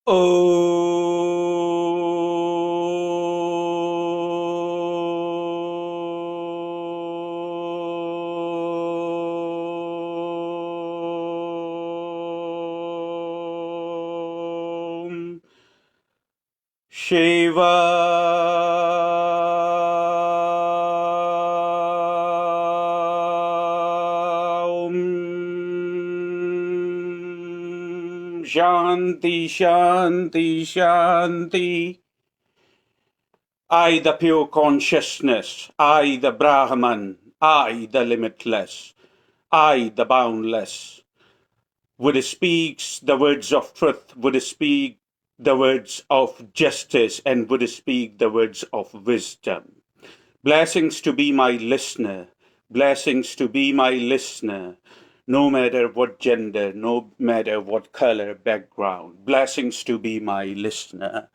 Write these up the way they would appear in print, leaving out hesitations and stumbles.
Om Shiva Shanti, Shanti, Shanti. I, the pure consciousness, I, the Brahman, I, the limitless, I, the boundless, would speak the words of truth, would speak the words of justice, and would speak the words of wisdom. Blessings to be my listener, blessings to be my listener, no matter what gender, no matter what color, background, blessings to be my listener.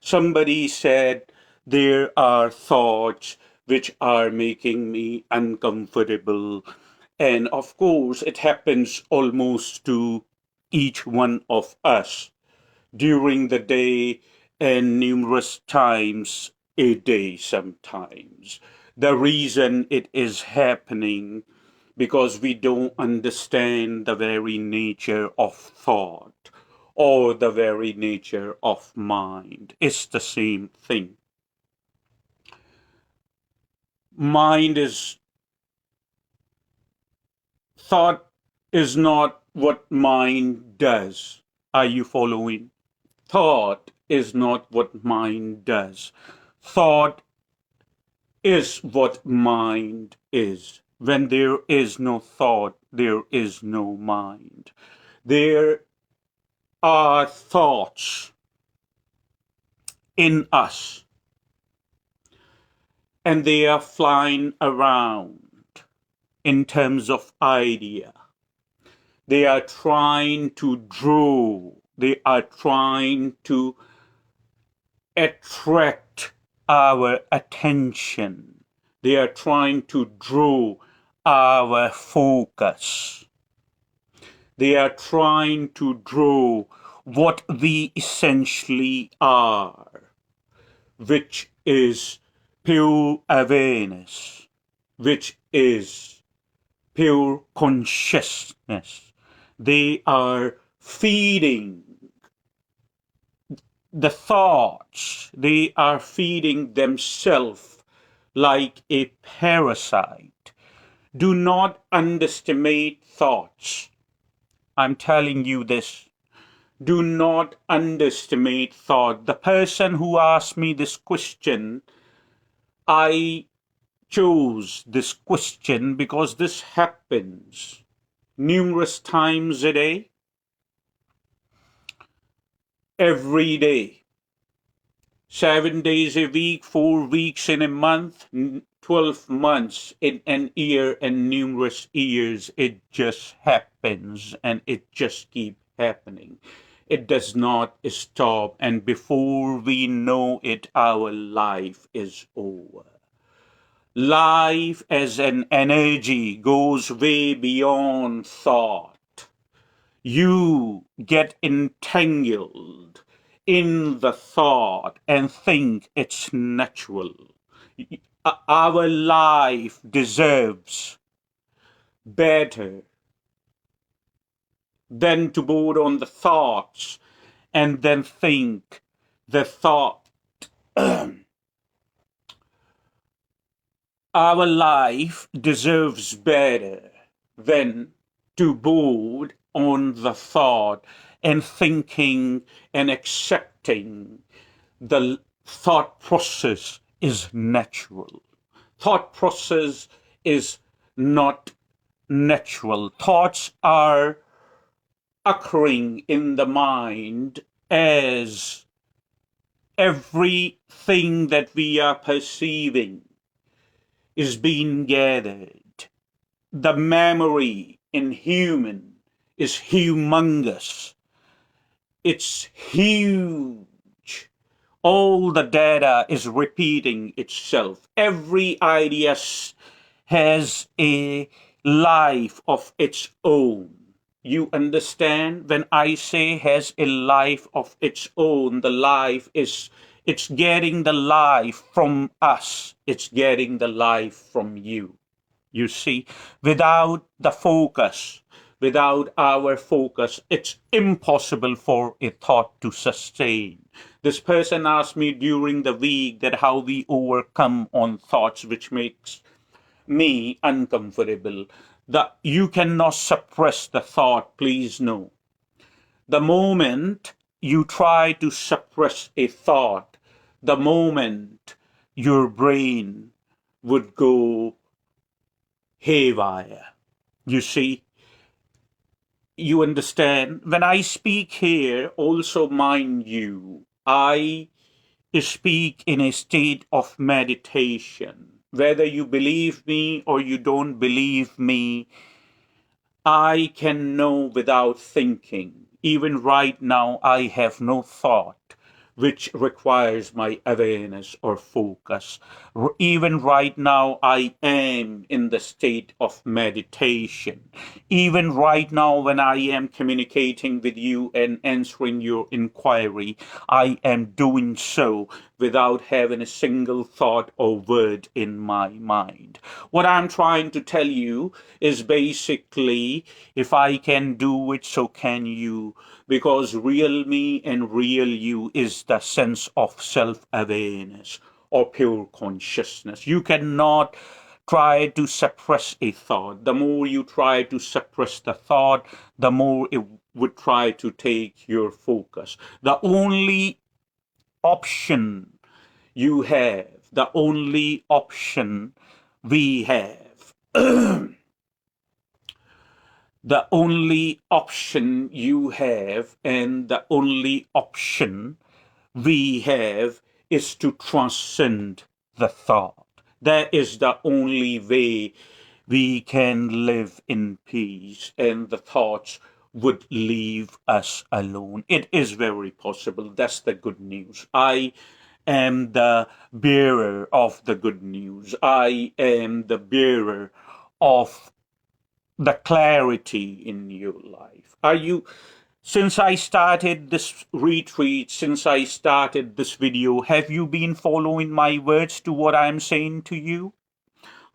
Somebody said, there are thoughts which are making me uncomfortable. And of course, it happens almost to each one of us during the day and numerous times a day sometimes. The reason it is happening because we don't understand the very nature of thought or the very nature of mind. It's the same thing. Thought is not what mind does. Are you following? Thought is not what mind does. Thought is what mind is. When there is no thought, there is no mind. There are thoughts in us, and they are flying around in terms of idea. They are trying to draw, they are trying to attract our attention. They are trying to draw our focus. They are trying to draw what we essentially are, which is pure awareness, which is pure consciousness. They are feeding the thoughts, they are feeding themselves like a parasite. Do not underestimate thoughts. I'm telling you this. Do not underestimate thought. The person who asked me this question, I chose this question because this happens numerous times a day, every day, 7 days a week, 4 weeks in a month, 12 months in an year, and numerous years. It just happens, and it just keeps happening. It does not stop, and before we know it, our life is over. Life as an energy goes way beyond thought. You get entangled in the thought and think it's natural. Our life deserves better than to board on the thoughts and then think the thought. Our life deserves better than to board on the thought and thinking and accepting the thought process is natural. Thought process is not natural. Thoughts are occurring in the mind as everything that we are perceiving is being gathered. The memory in human is humongous. It's huge. All the data is repeating itself. Every idea has a life of its own. You understand? When I say has a life of its own, the life is, it's getting the life from us. It's getting the life from you. You see, without the focus, without our focus, it's impossible for a thought to sustain. This person asked me during the week that how we overcome on thoughts which makes me uncomfortable. You cannot suppress the thought, please know. The moment you try to suppress a thought, the moment your brain would go haywire. You see, you understand? When I speak here, also mind you, I speak in a state of meditation. Whether you believe me or you don't believe me, I can know without thinking. Even right now, I have no thought which requires my awareness or focus. Even right now, I am in the state of meditation. Even right now, when I am communicating with you and answering your inquiry, I am doing so without having a single thought or word in my mind. What I'm trying to tell you is basically, if I can do it, so can you. Because real me and real you is the sense of self awareness or pure consciousness. You cannot try to suppress a thought. The more you try to suppress the thought, the more it would try to take your focus. The only option you have, the only option we have, the only option you have, and the only option we have is to transcend the thought. That is the only way we can live in peace, and the thoughts would leave us alone. It is very possible. That's the good news. I am the bearer of the good news. I am the bearer of the clarity in your life. Are you, since I started this retreat, since I started this video, have you been following my words to what I'm saying to you?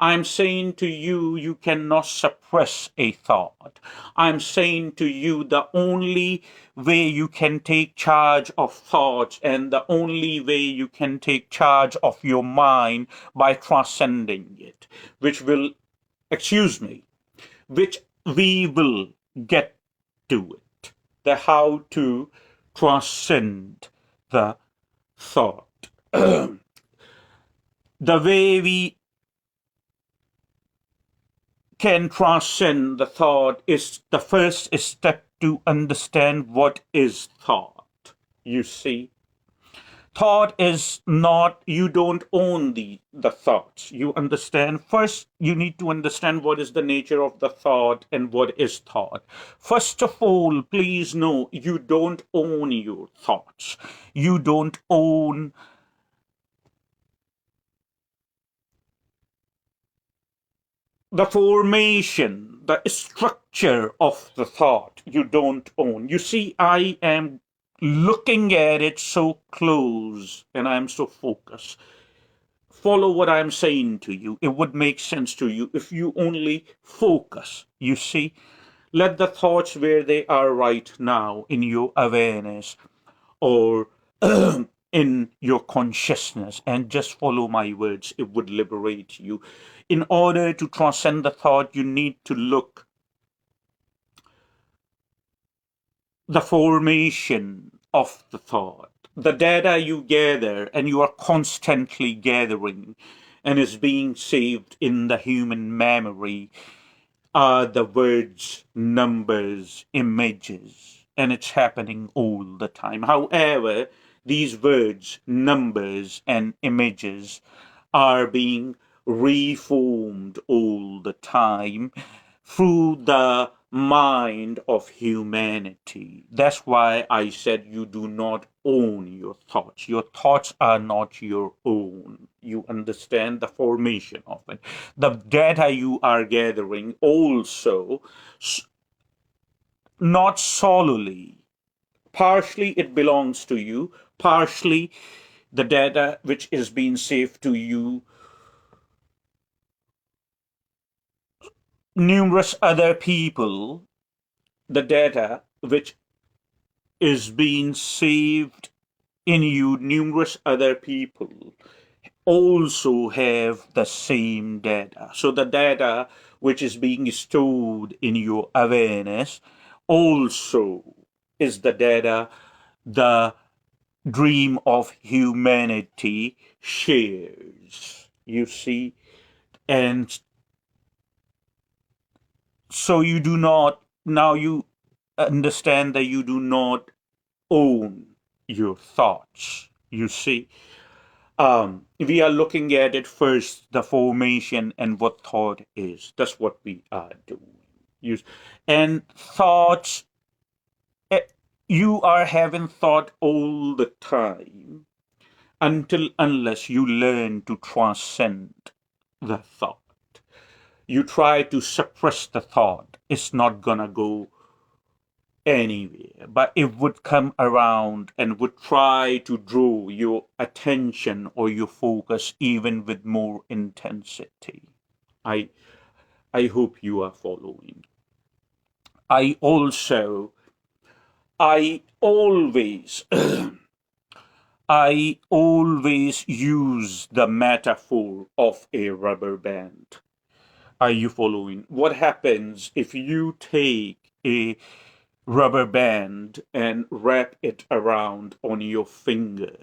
I'm saying to you, you cannot suppress a thought. I'm saying to you, the only way you can take charge of thoughts and the only way you can take charge of your mind by transcending it, which will, excuse me, which we will get to it. The how to transcend the thought. The way we can transcend the thought is the first step to understand what is thought. You see, thought is not, you don't own the thoughts. You understand? First, you need to understand what is the nature of the thought and what is thought. First of all, please know you don't own your thoughts. You don't own the formation, the structure of the thought. You don't own. You see, I am looking at it so close and I'm so focused. Follow what I'm saying to you. It would make sense to you if you only focus. You see, let the thoughts where they are right now in your awareness or in your consciousness and just follow my words. It would liberate you. In order to transcend the thought, you need to look the formation of the thought, the data you gather and you are constantly gathering and is being saved in the human memory are the words, numbers, images, and it's happening all the time. However, these words, numbers, and images are being reformed all the time through the mind of humanity. That's why I said you do not own your thoughts. Your thoughts are not your own. You understand the formation of it. The data you are gathering also not solely. Partially it belongs to you, partially the data which is being saved to you, numerous other people, the data which is being saved in you, numerous other people also have the same data. So the data which is being stored in your awareness also is the data the dream of humanity shares. You see? And so you do not, now you understand that you do not own your thoughts. You see? We are looking at it first, the formation and what thought is. That's what we are doing. Use and thoughts. eh, You are having thought all the time until unless you learn to transcend the thought. You try to suppress the thought. It's not gonna go anywhere, but it would come around and would try to draw your attention or your focus even with more intensity. I I hope you are following. I also I always I always use the metaphor of a rubber band. Are you following? What happens if you take a rubber band and wrap it around on your finger?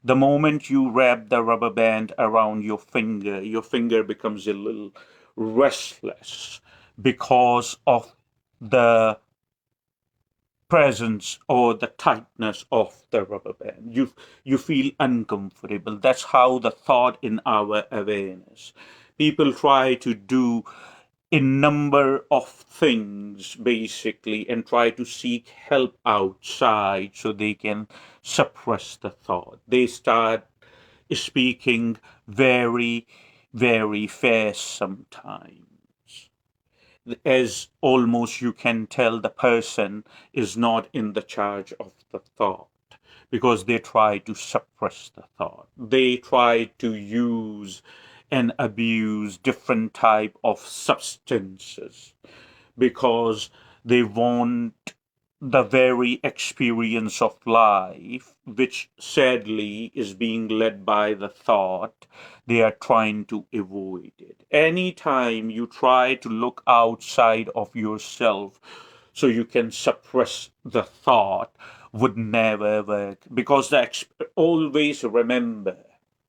The moment you wrap the rubber band around your finger becomes a little restless because of the presence or the tightness of the rubber band. You feel uncomfortable. That's how the thought in our awareness. People try to do a number of things basically and try to seek help outside so they can suppress the thought. They start speaking very, very fast sometimes, as almost you can tell the person is not in the charge of the thought because they try to suppress the thought. They try to use and abuse different type of substances because they want the very experience of life, which sadly is being led by the thought, they are trying to avoid it. Anytime you try to look outside of yourself so you can suppress the thought, would never work because always remember,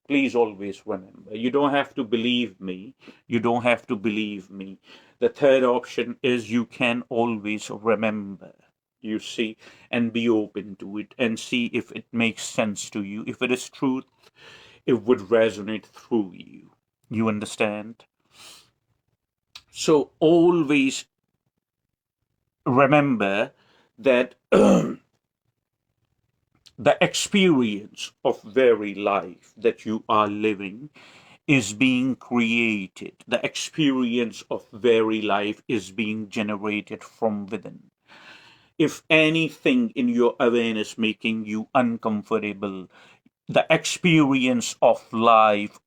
please always remember, you don't have to believe me, you don't have to believe me. The third option is you can always remember, you see, and be open to it and see if it makes sense to you. If it is truth, it would resonate through you. You understand? So always remember that the experience of very life that you are living is being created. The experience of very life is being generated from within. If anything in your awareness making you uncomfortable, the experience of life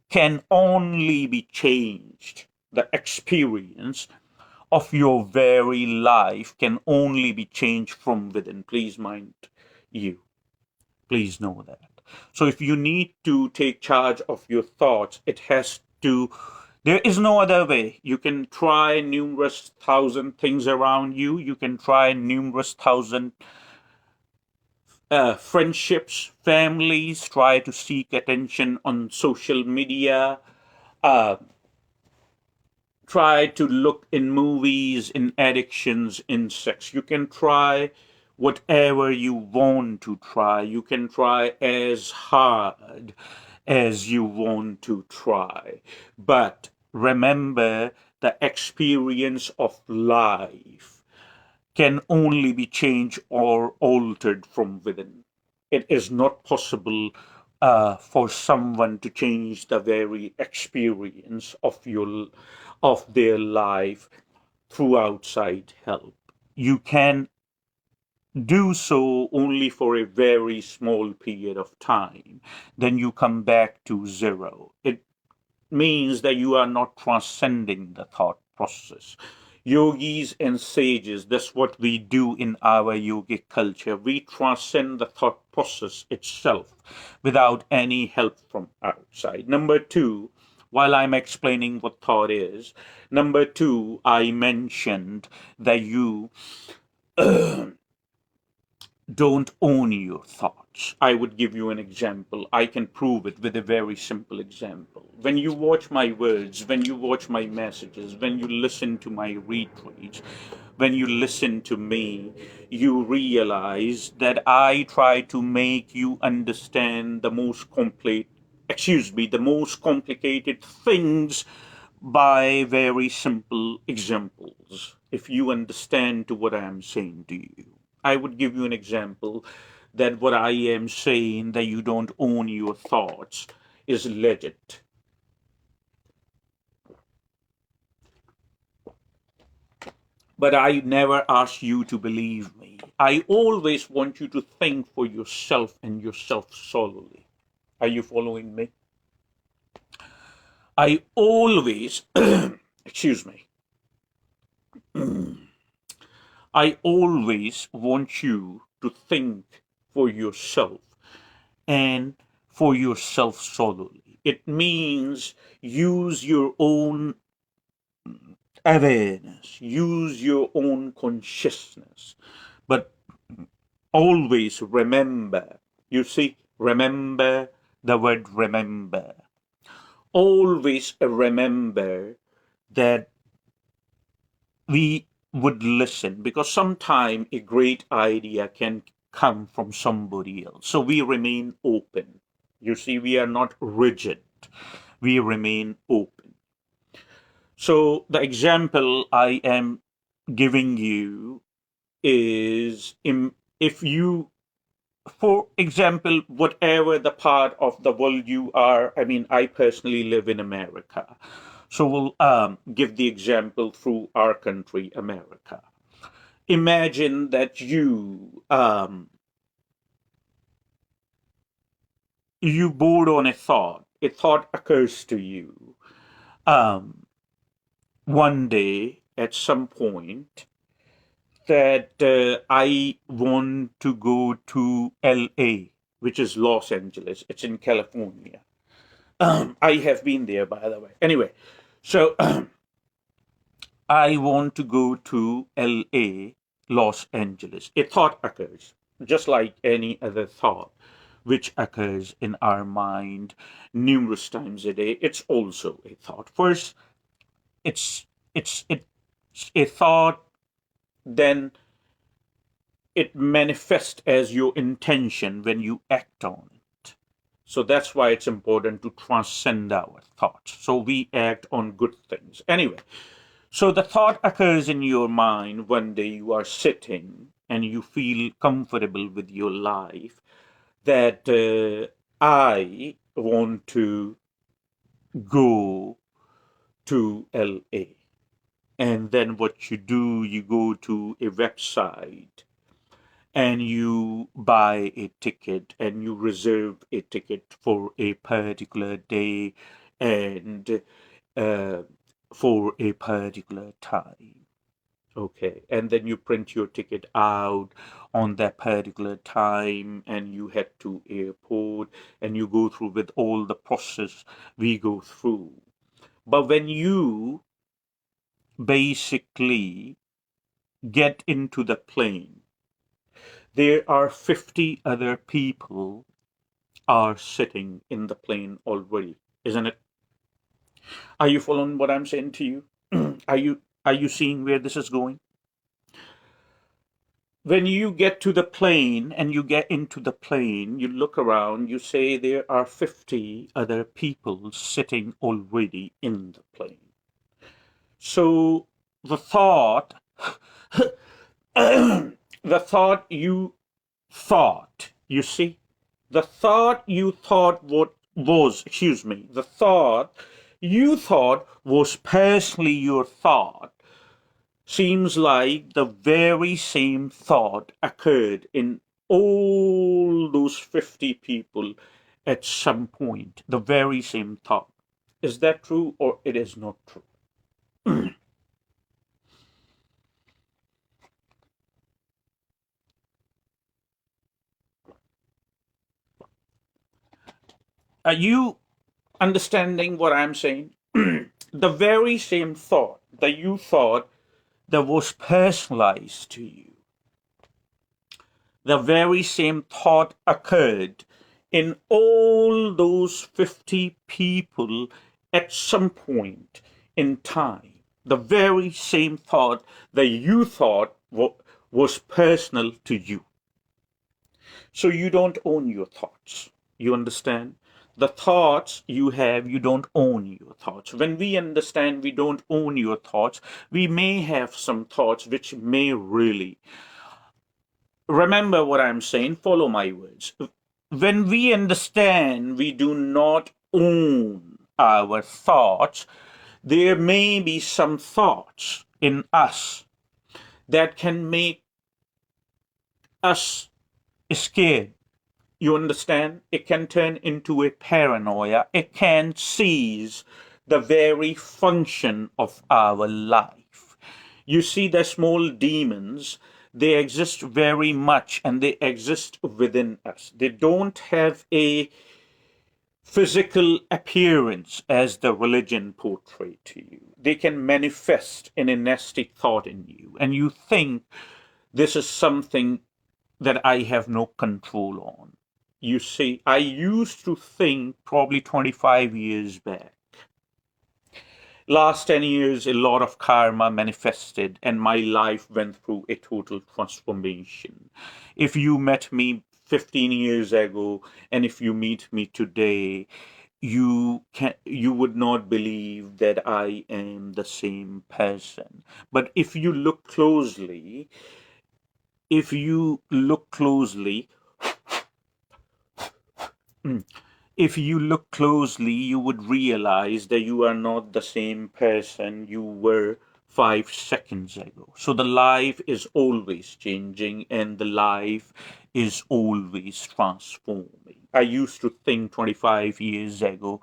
can only be changed. The experience of your very life can only be changed from within. Please mind you. Please know that. So if you need to take charge of your thoughts, it has to, there is no other way. You can try numerous thousand things around you. You can try numerous thousand friendships, families, try to seek attention on social media, uh, try to look in movies, in addictions, in sex. You can try whatever you want to try. You can try as hard as you want to try. But remember, the experience of life can only be changed or altered from within. It is not possible for someone to change the very experience of their life through outside help. you can do so only for a very small period of time. Then you come back to zero. It means that you are not transcending the thought process. Yogis and sages, that's what we do in our yogic culture. We transcend the thought process itself without any help from outside. Number two, while I'm explaining what thought is, number two, I mentioned that you don't own your thoughts. I would give you an example. I can prove it with a very simple example. When you watch my words, when you watch my messages, when you listen to my retweets, when you listen to me, you realize that I try to make you understand the most complicated things by very simple examples. If you understand to what I am saying to you, I would give you an example that what I am saying, that you don't own your thoughts, is legit. But I never ask you to believe me. I always want you to think for yourself and yourself solely. Are you following me? I always, excuse me, I always want you to think for yourself and for yourself solely. It means use your own awareness, use your own consciousness, but always remember. You see, remember the word remember. Always remember that we would listen, because sometimes a great idea can come from somebody else. So we remain open. You see, we are not rigid, we remain open. So the example I am giving you is, if you, for example, whatever the part of the world you are, I mean, I personally live in America. So we'll give the example through our country, America. Imagine that you board on a thought. A thought occurs to you um, one day at some point that I want to go to LA, which is Los Angeles. It's in California. I have been there, by the way. Anyway, so I want to go to LA, Los Angeles. A thought occurs, just like any other thought which occurs in our mind numerous times a day. It's also a thought. First, it's a thought, then it manifests as your intention when you act on it. So that's why it's important to transcend our thoughts. So we act on good things. Anyway, so the thought occurs in your mind one day. You are sitting and you feel comfortable with your life, that I want to go to LA. And then what you do, you go to a website and you buy a ticket and you reserve a ticket for a particular day and uh, for a particular time. Okay, and then you print your ticket out on that particular time and you head to airport and you go through with all the process we go through. But when you basically get into the plane, there are 50 other people are sitting in the plane already, isn't it? Are you following what I'm saying to you? Are you seeing where this is going? When you get to the plane and you get into the plane, you look around, you say there are 50 other people sitting already in the plane. So the thought, the thought you thought, you see, the thought you thought what was, excuse me, the thought you thought was personally your thought, seems like the very same thought occurred in all those 50 people at some point. The very same thought. Is that true or it is not true? Are you understanding what I'm saying? The very same thought that you thought that was personalized to you, the very same thought occurred in all those 50 people at some point in time. The very same thought that you thought was personal to you. So you don't own your thoughts. You understand? The thoughts you have, you don't own your thoughts. When we understand we don't own your thoughts, we may have some thoughts which may really remember what I'm saying, follow my words. When we understand we do not own our thoughts, there may be some thoughts in us that can make us scared. You understand? It can turn into a paranoia. It can seize the very function of our life. You see, the small demons, they exist very much and they exist within us. They don't have a physical appearance as the religion portrayed to you. They can manifest in a nasty thought in you, and you think this is something that I have no control on. You see, I used to think probably 25 years back. Last 10 years, a lot of karma manifested, and my life went through a total transformation. If you met me 15 years ago, and if you meet me today, you would not believe that I am the same person. But if you look closely, mm, if you look closely, you would realize that you are not the same person you were 5 seconds ago. So the life is always changing and the life is always transforming. I used to think 25 years ago,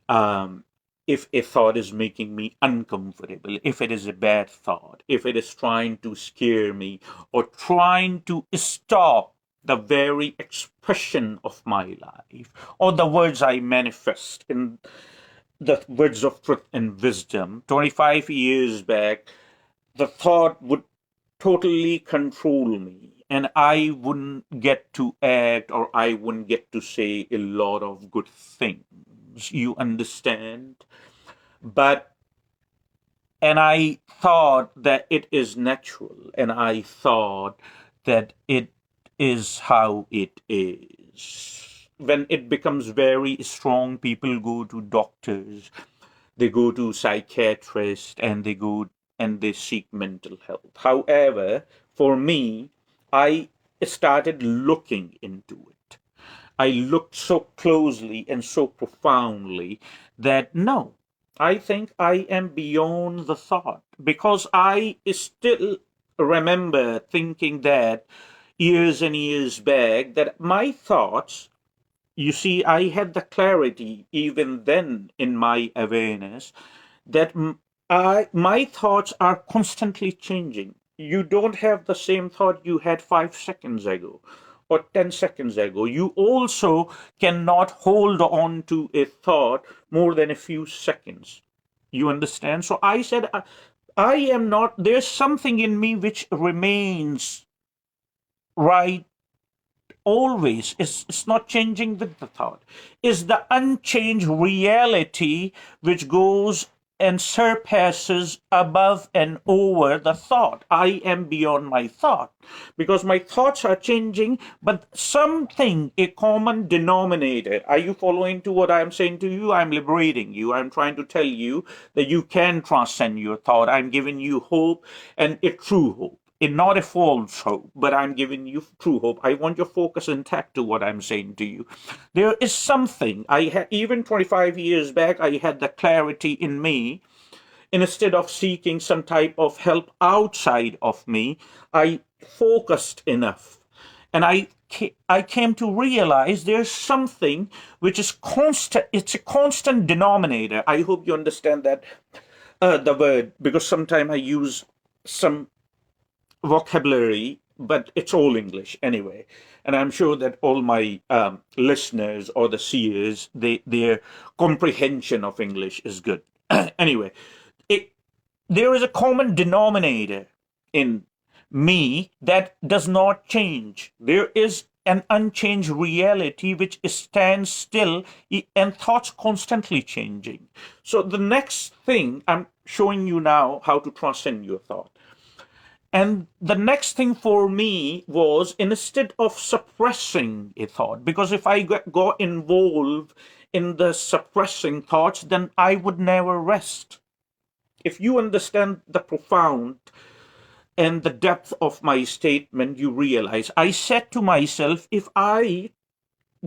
um, if a thought is making me uncomfortable, if it is a bad thought, if it is trying to scare me or trying to stop the very expression of my life or the words I manifest in the words of truth and wisdom, 25 years back, the thought would totally control me and I wouldn't get to act or I wouldn't get to say a lot of good things. You understand? But, and I thought that it is natural and I thought that it is how it is. When it becomes very strong, people go to doctors, they go to psychiatrists, and they seek mental health. However, for me, I started looking into it. I looked so closely and so profoundly that no, I think I am beyond the thought because I still remember thinking that years and years back that my thoughts, you see, I had the clarity even then in my awareness that my thoughts are constantly changing. You don't have the same thought you had 5 seconds ago or 10 seconds ago. You also cannot hold on to a thought more than a few seconds. You understand? So I said, I am not, there's something in me which remains right always. It's not changing with the thought. Is the unchanged reality which goes and surpasses above and over the thought. I am beyond my thought because my thoughts are changing, but something, a common denominator. Are you following to what I'm saying to you? I'm liberating you. I'm trying to tell you that you can transcend your thought. I'm giving you hope and a true hope. Not a false hope, but I'm giving you true hope. I want your focus intact to what I'm saying to you. There is something I had even 25 years back. I had the clarity in me Instead of seeking some type of help outside of me, I focused enough. And I came to realize there's something which is constant. It's a constant denominator. I hope you understand that the word, because sometimes I use some vocabulary, but it's all English anyway. And I'm sure that all my listeners or the seers, their comprehension of English is good. Anyway, it, there is a common denominator in me that does not change. There is an unchanged reality which stands still and thoughts constantly changing. So the next thing I'm showing you now how to transcend your thought. And the next thing for me was, instead of suppressing a thought, because if I go involved in the suppressing thoughts, then I would never rest. If you understand the profound and the depth of my statement, you realize I said to myself, if I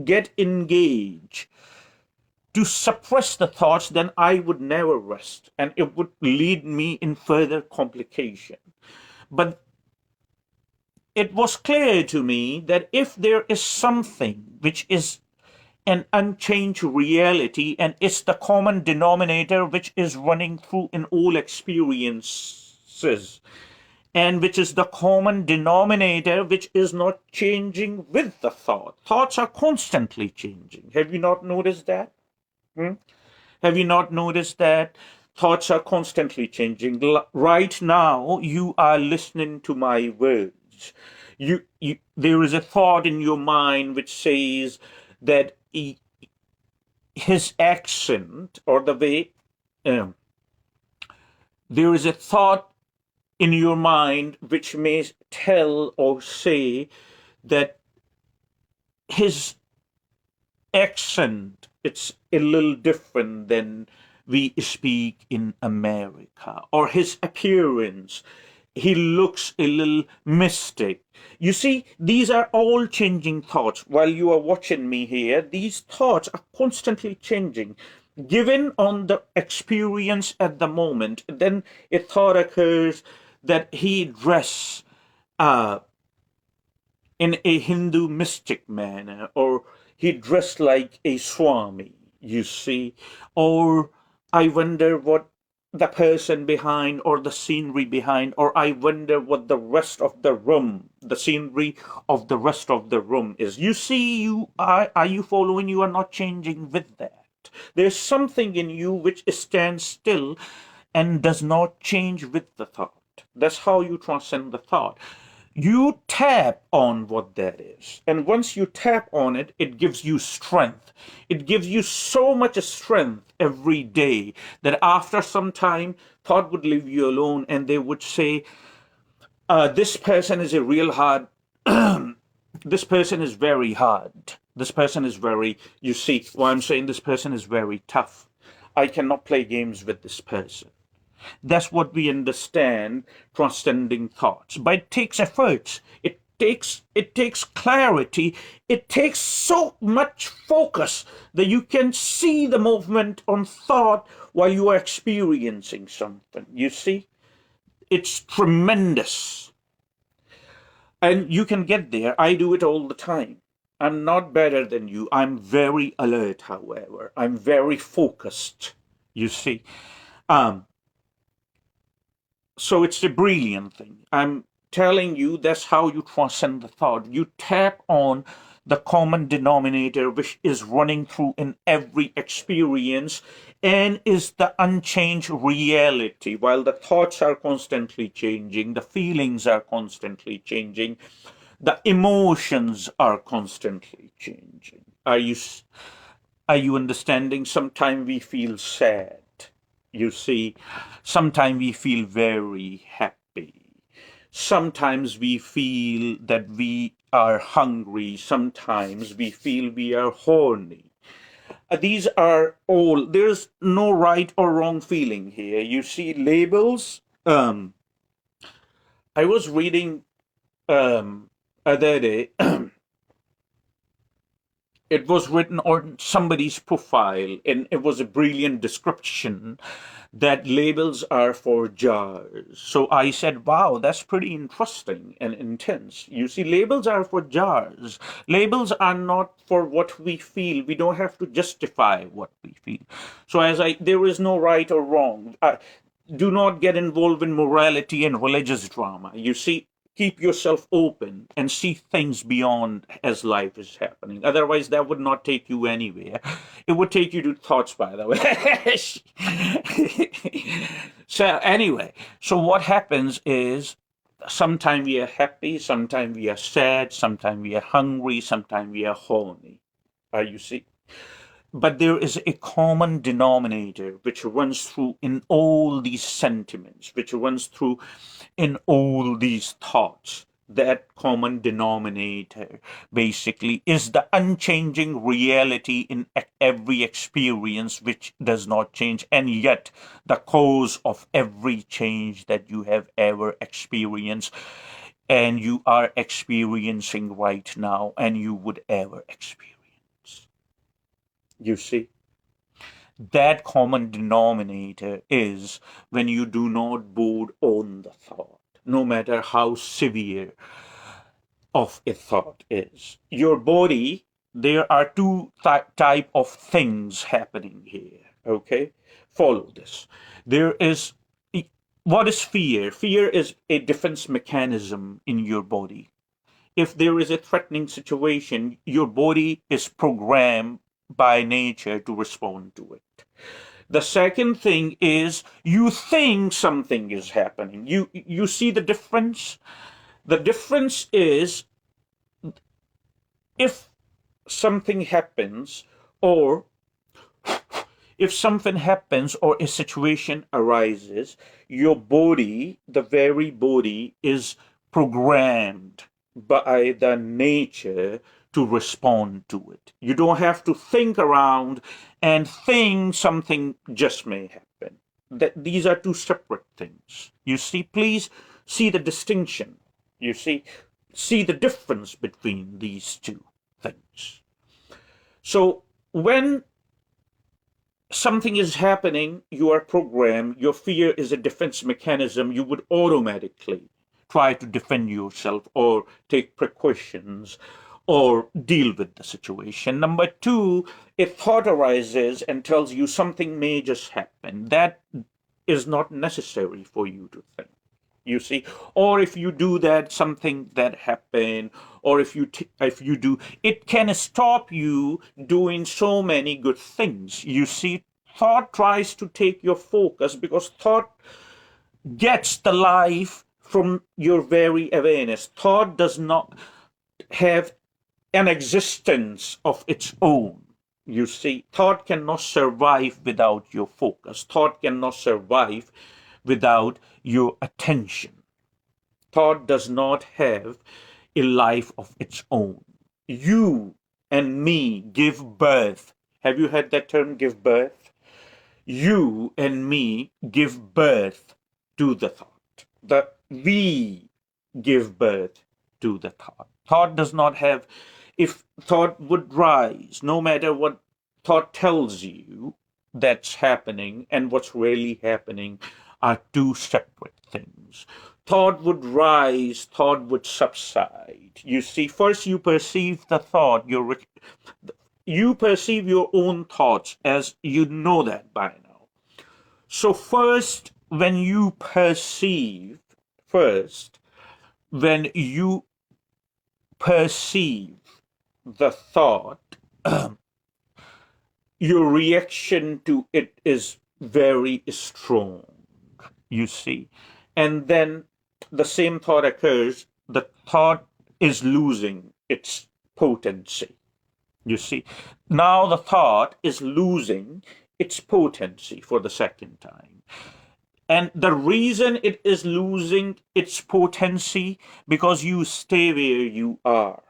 get engaged to suppress the thoughts, then I would never rest and it would lead me in further complication. But it was clear to me that if there is something which is an unchanged reality and it's the common denominator which is running through in all experiences, and which is the common denominator which is not changing with the thought. Thoughts are constantly changing. Have you not noticed that? Hmm? Have you not noticed that? Thoughts are constantly changing. Right now, you are listening to my words. There is a thought in your mind which says that his accent or the way, um, there is a thought in your mind which may tell or say that his accent, it's a little different than we speak in America, or his appearance, he looks a little mystic. You see, these are all changing thoughts. While you are watching me here, these thoughts are constantly changing. Given on the experience at the moment, then a thought occurs that he dress uh, in a Hindu mystic manner, or he dressed like a Swami, you see, or I wonder what the person behind or the scenery behind, or I wonder what the rest of the room, the scenery of the rest of the room is. You see, are you following? You are not changing with that. There's something in you which stands still and does not change with the thought. That's how you transcend the thought. You tap on what that is. And once you tap on it, it gives you strength. It gives you so much strength every day that after some time, thought would leave you alone and they would say, this person is a real hard, this person is very hard. This person is very, you see, why I'm saying this person is very tough. I cannot play games with this person. That's what we understand transcending thoughts. But it takes efforts. It takes clarity. It takes so much focus that you can see the movement on thought while you are experiencing something. You see? It's tremendous. And you can get there. I do it all the time. I'm not better than you. I'm very alert, however. I'm very focused. You see? Um, So it's a brilliant thing. I'm telling you that's how you transcend the thought. You tap on the common denominator which is running through in every experience and is the unchanged reality. While the thoughts are constantly changing, the feelings are constantly changing, the emotions are constantly changing. Are you understanding? Sometimes we feel sad. You see, sometimes we feel very happy. Sometimes we feel that we are hungry. Sometimes we feel we are horny. These are all, there's no right or wrong feeling here. You see, labels. I was reading other day it was written on somebody's profile, and it was a brilliant description that labels are for jars. So I said, wow, that's pretty interesting and intense. You see, labels are for jars. Labels are not for what we feel. We don't have to justify what we feel. So there is no right or wrong. Do not get involved in morality and religious drama. You see, keep yourself open and see things beyond as life is happening. Otherwise, that would not take you anywhere. It would take you to thoughts, by the way. So, anyway, so what happens is sometimes we are happy, sometimes we are sad, sometimes we are hungry, sometimes we are horny. You see? But there is a common denominator which runs through in all these sentiments, which runs through in all these thoughts. That common denominator basically is the unchanging reality in every experience which does not change, and yet the cause of every change that you have ever experienced and you are experiencing right now and you would ever experience. You see, that common denominator is when you do not board on the thought, no matter how severe of a thought is. Your body, there are two type of things happening here. Okay, follow this. There is what is fear? Fear is a defense mechanism in your body. If there is a threatening situation, your body is programmed by nature to respond to it. The second thing is you think something is happening. You see the difference? The difference is if something happens or if something happens or a situation arises, your body, the very body, is programmed by the nature to respond to it. You don't have to think around and think something just may happen. These are two separate things. You see, please see the distinction. You see the difference between these two things. So when something is happening, you are programmed, your fear is a defense mechanism, you would automatically try to defend yourself or take precautions or deal with the situation. Number two, a thought arises and tells you something may just happen. That is not necessary for you to think. You see, or if you do that, something that happened, or if you do, it can stop you doing so many good things. You see, thought tries to take your focus because thought gets the life from your very awareness. Thought does not have an existence of its own. You see, thought cannot survive without your focus. Thought cannot survive without your attention. Thought does not have a life of its own. You and me give birth. Have you heard that term, give birth? You and me give birth to the thought. We give birth to the thought. Thought does not have, if thought would rise, no matter what thought tells you that's happening and what's really happening are two separate things. Thought would rise, thought would subside. You see, first you perceive the thought, you perceive your own thoughts as you know that by now. So when you perceive the thought, your reaction to it is very strong, you see. And then the same thought occurs, the thought is losing its potency. You see, now the thought is losing its potency for the second time. And the reason it is losing its potency because you stay where you are.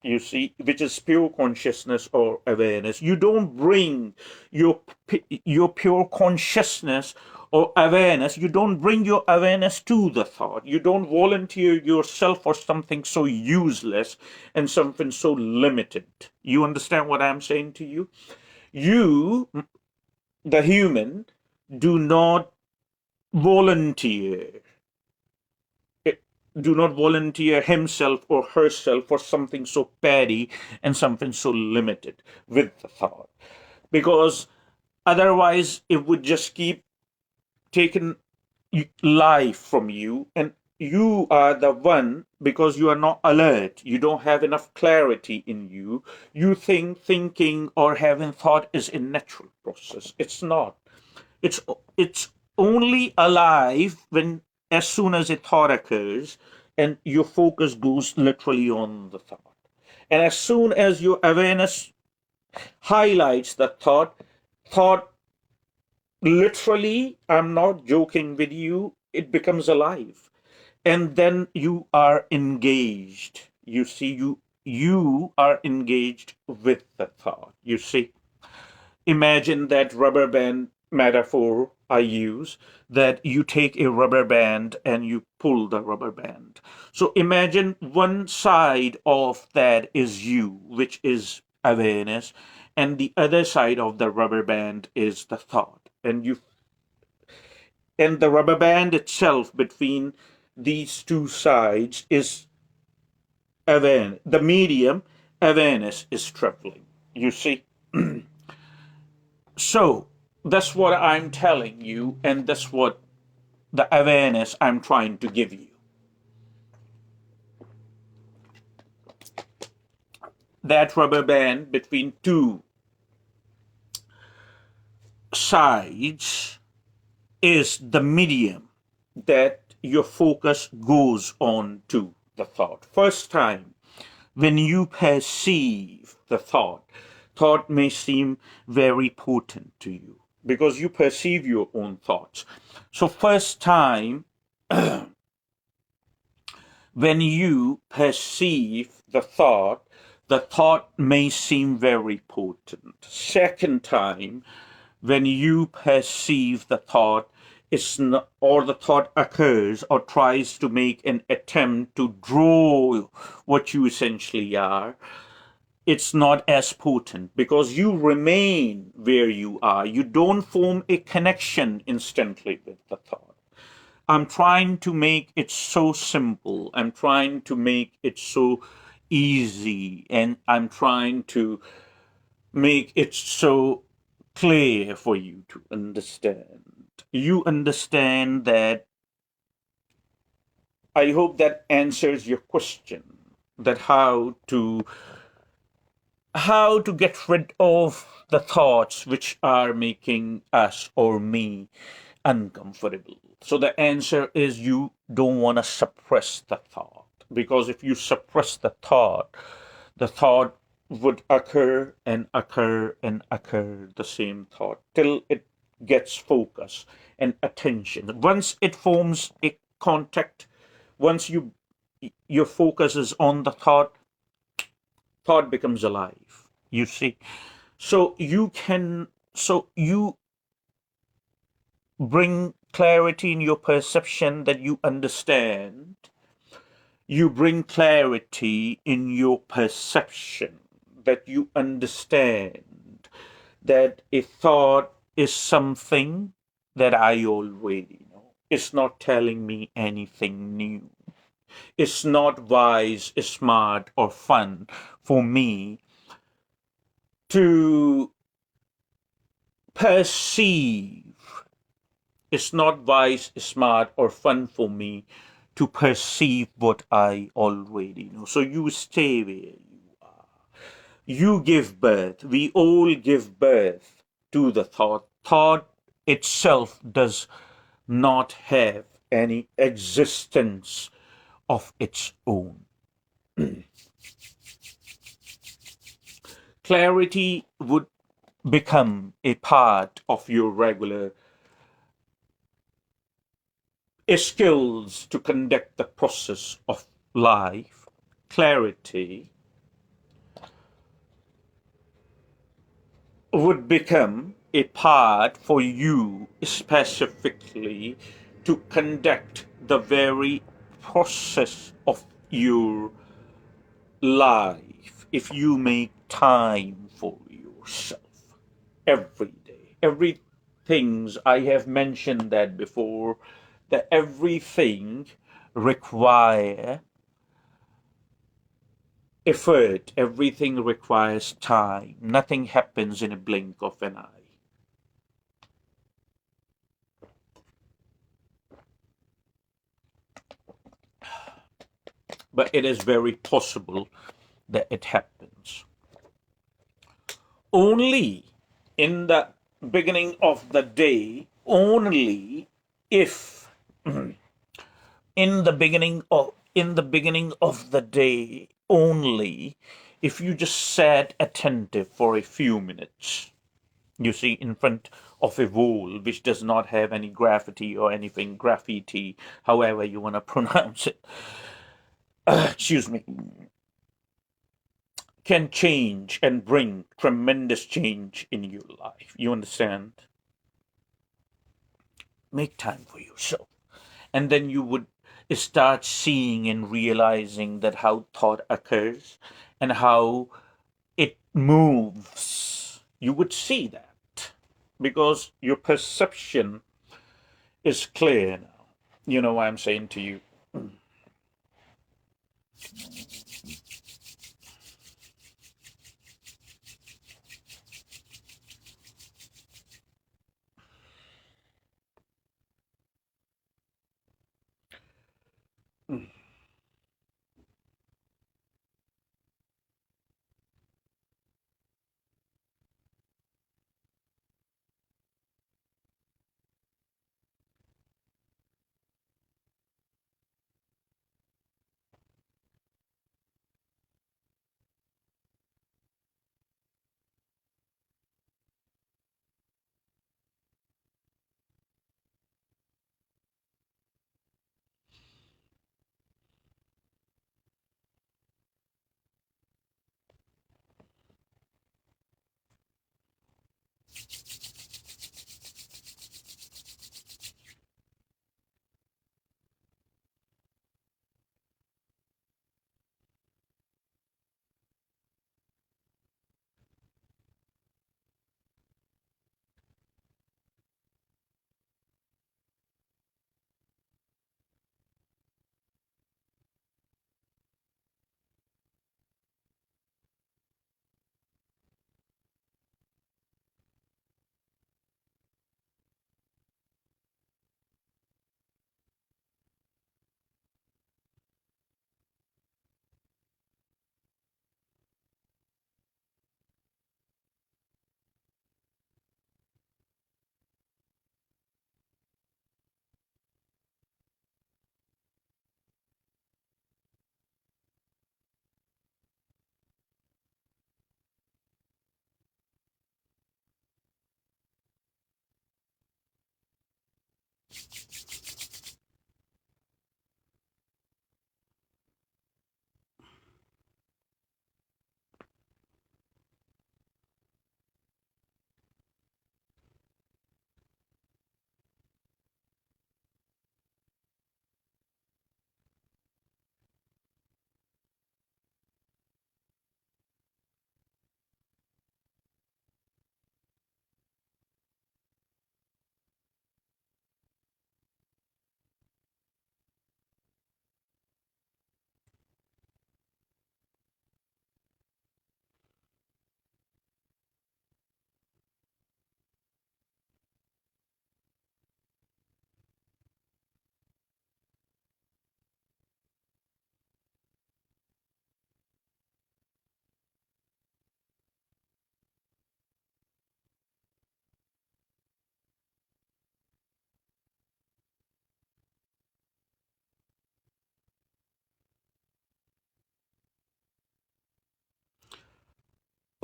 You see, which is pure consciousness or awareness. You don't bring your pure consciousness or awareness, you don't bring your awareness to the thought. You don't volunteer yourself for something so useless and something so limited. You understand what I'm saying to you? You, the human, do not volunteer do not volunteer himself or herself for something so petty and something so limited with the thought, because otherwise it would just keep taking life from you, and you are the one, because you are not alert, you don't have enough clarity in you. You think thinking or having thought is a natural process. It's not. It's only alive when, as soon as a thought occurs, and your focus goes literally on the thought, and as soon as your awareness highlights the thought literally, I'm not joking with you, it becomes alive, and then you are engaged. You see, you are engaged with the thought. You see, imagine that rubber band metaphor I use, that you take a rubber band and you pull the rubber band. So imagine one side of that is you, which is awareness, and the other side of the rubber band is the thought. And the rubber band itself between these two sides is awareness. The medium awareness is traveling. You see? So that's what I'm telling you, and that's what the awareness I'm trying to give you. That rubber band between two sides is the medium that your focus goes on to the thought. First time when you perceive the thought may seem very potent to you because you perceive your own thoughts. So first time when you perceive the thought may seem very potent. Second time, when you perceive the thought, it's not, or the thought occurs or tries to make an attempt to draw what you essentially are, it's not as potent because you remain where you are. You don't form a connection instantly with the thought. I'm trying to make it so simple. I'm trying to make it so easy. And I'm trying to make it so clear for you to understand. You understand that. I hope that answers your question, that how to get rid of the thoughts which are making us or me uncomfortable. So the answer is you don't want to suppress the thought, because if you suppress the thought would occur and occur and occur, the same thought, till it gets focus and attention. Once it forms a contact, once your focus is on the thought becomes alive. You see, so you bring clarity in your perception, that you understand. You bring clarity in your perception, that you understand that a thought is something that I already know. It's not telling me anything new. It's not wise, smart, or fun for me to perceive. It's not wise, smart, or fun for me to perceive what I already know. So you stay where you are. You give birth. We all give birth to the thought. Thought itself does not have any existence of its own. Clarity would become a part of your regular skills to conduct the process of life. Clarity would become a part for you specifically to conduct the very process of your life if you make time for yourself every day. Everything, I have mentioned that before, that everything require effort, everything requires time. Nothing happens in a blink of an eye. But it is very possible that it happens. Only in the beginning of the day, only if in the beginning of the day, only if you just sat attentive for a few minutes, you see, in front of a wall which does not have any graffiti or anything, graffiti, however you want to pronounce it, excuse me, can change and bring tremendous change in your life. You understand? Make time for yourself. And then you would start seeing and realizing that how thought occurs and how it moves. You would see that because your perception is clear now. You know what I'm saying to you?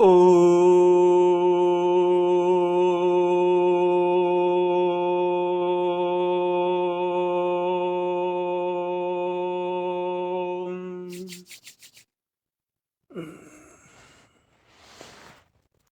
Om.